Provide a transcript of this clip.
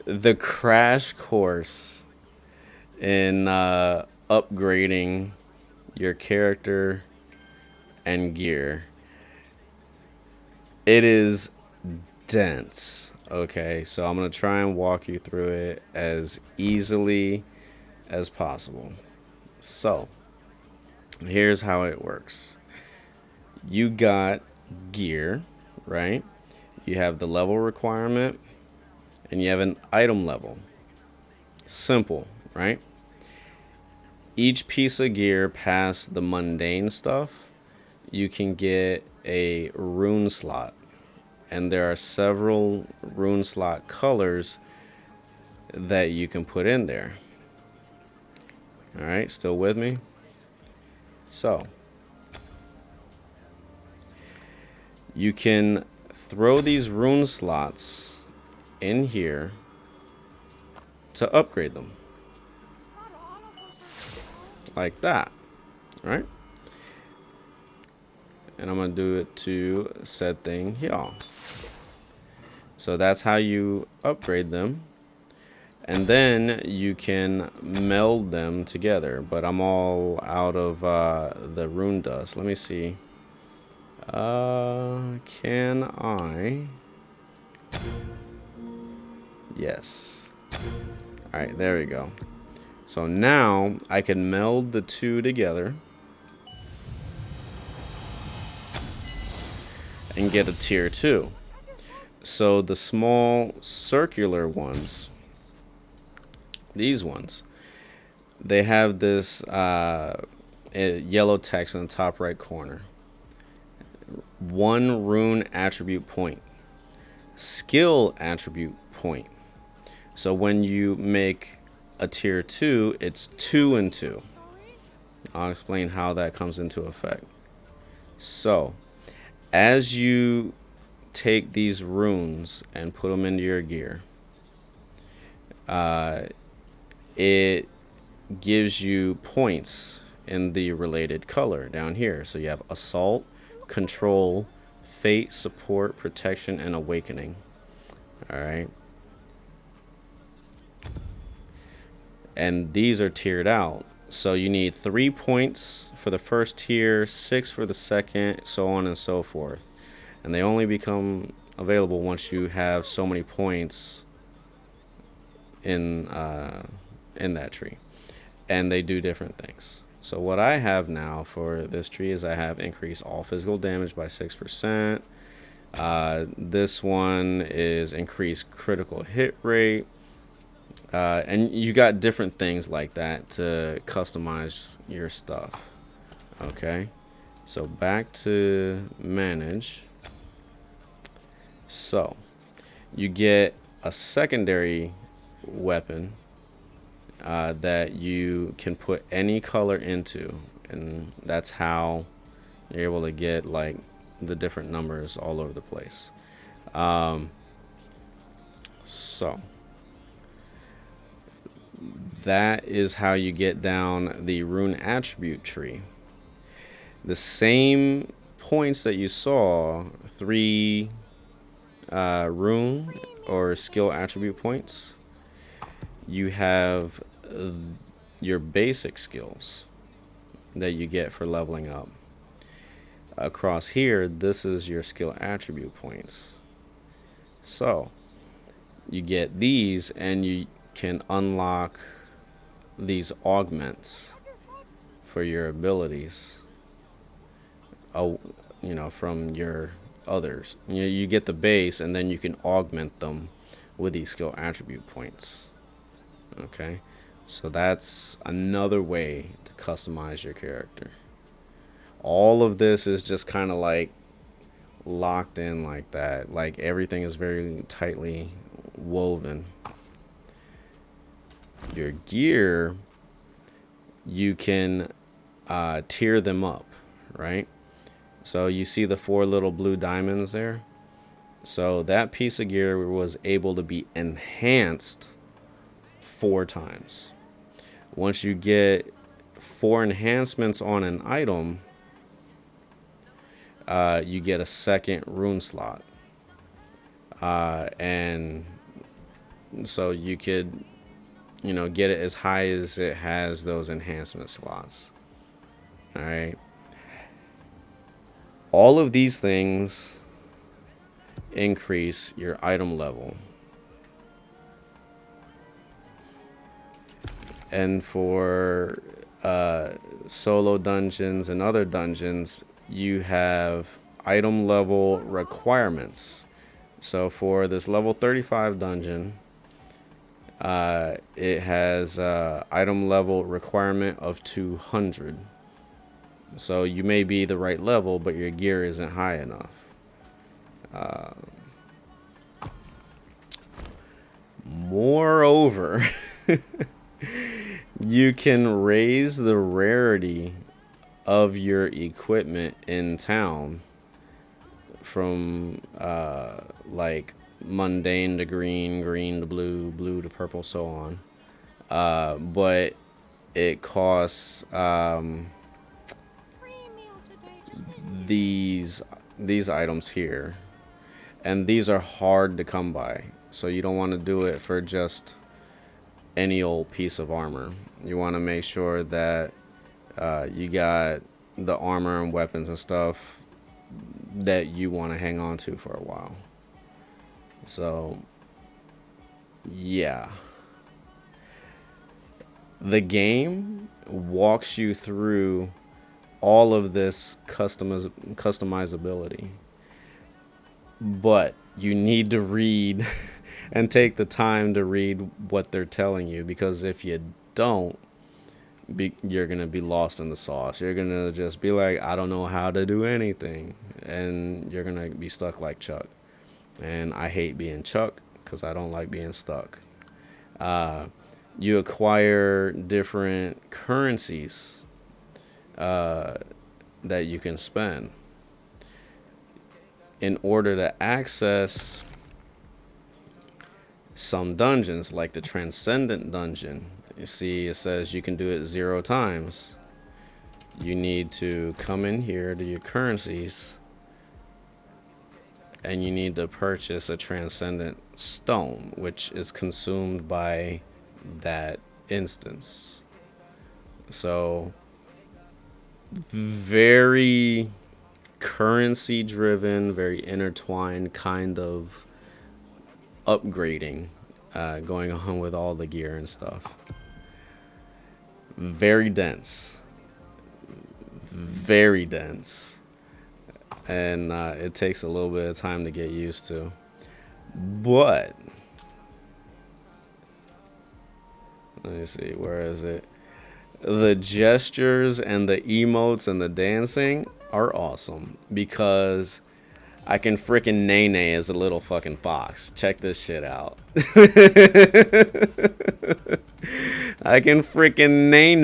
The crash course in upgrading your character and gear. It is dense. Okay, so I'm gonna try and walk you through it as easily as possible. So, here's how it works. You got gear, right? You have the level requirement and you have an item level. Simple, right? Each piece of gear past the mundane stuff, you can get a rune slot. And there are several rune slot colors that you can put in there. All right, still with me? So, you can throw these rune slots in here to upgrade them. Like that, right? And I'm gonna do it to said thing here. So that's how you upgrade them. And then you can meld them together. But I'm all out of the rune dust. Let me see. Can I? Yes. All right, there we go. So now I can meld the two together and get a tier 2. So the small circular ones, these ones, they have this yellow text in the top right corner. 1 rune attribute point. Skill attribute point. So when you make a tier 2, it's 2 and 2. I'll explain how that comes into effect. So, as you take these runes and put them into your gear, it gives you points in the related color down here. So you have assault, control, fate, support, protection, and awakening. All right. And these are tiered out. So you need 3 points for the first tier, 6 for the second, so on and so forth. And they only become available once you have so many points in that tree. And they do different things. So what I have now for this tree is I have increased all physical damage by 6%. This one is increased critical hit rate. And you got different things like that to customize your stuff. Okay, so back to manage. So you get a secondary weapon that you can put any color into, and that's how you're able to get like the different numbers all over the place. So that is how you get down the rune attribute tree. The same points that you saw, 3 rune or skill attribute points, you have your basic skills that you get for leveling up. Across here, this is your skill attribute points. So you get these and you can unlock these augments for your abilities, from your others. You get the base and then you can augment them with these skill attribute points. Okay, so that's another way to customize your character. All of this is just kind of like locked in like that. Like everything is very tightly woven. Your gear, you can tier them up, right? So you see the 4 little blue diamonds there? So that piece of gear was able to be enhanced 4 times. Once you get 4 enhancements on an item, you get a second rune slot. And so you could, get it as high as it has those enhancement slots. All right. All of these things increase your item level. And for solo dungeons and other dungeons, you have item level requirements. So for this level 35 dungeon, it has item level requirement of 200. So you may be the right level, but your gear isn't high enough. Moreover, you can raise the rarity of your equipment in town from like mundane to green, green to blue, blue to purple, so on. But it costs these items here, and these are hard to come by. So you don't want to do it for just any old piece of armor. You want to make sure that you got the armor and weapons and stuff that you want to hang on to for a while. So yeah, the game walks you through all of this customizability, but you need to read and take the time to read what they're telling you, because if you don't, you're gonna be lost in the sauce. You're gonna just be like, I don't know how to do anything, and you're gonna be stuck like Chuck. And I hate being Chuck because I don't like being stuck. You acquire different currencies that you can spend in order to access some dungeons, like the Transcendent dungeon. You see, it says you can do it 0 times. You need to come in here to your currencies, and you need to purchase a Transcendent stone, which is consumed by that instance. So very currency driven, very intertwined kind of upgrading going on with all the gear and stuff. Very dense, very dense, and it takes a little bit of time to get used to. But let me see, where is it? The gestures and the emotes and the dancing are awesome, because I can freaking nay as a little fucking fox. Check this shit out. I can freaking nay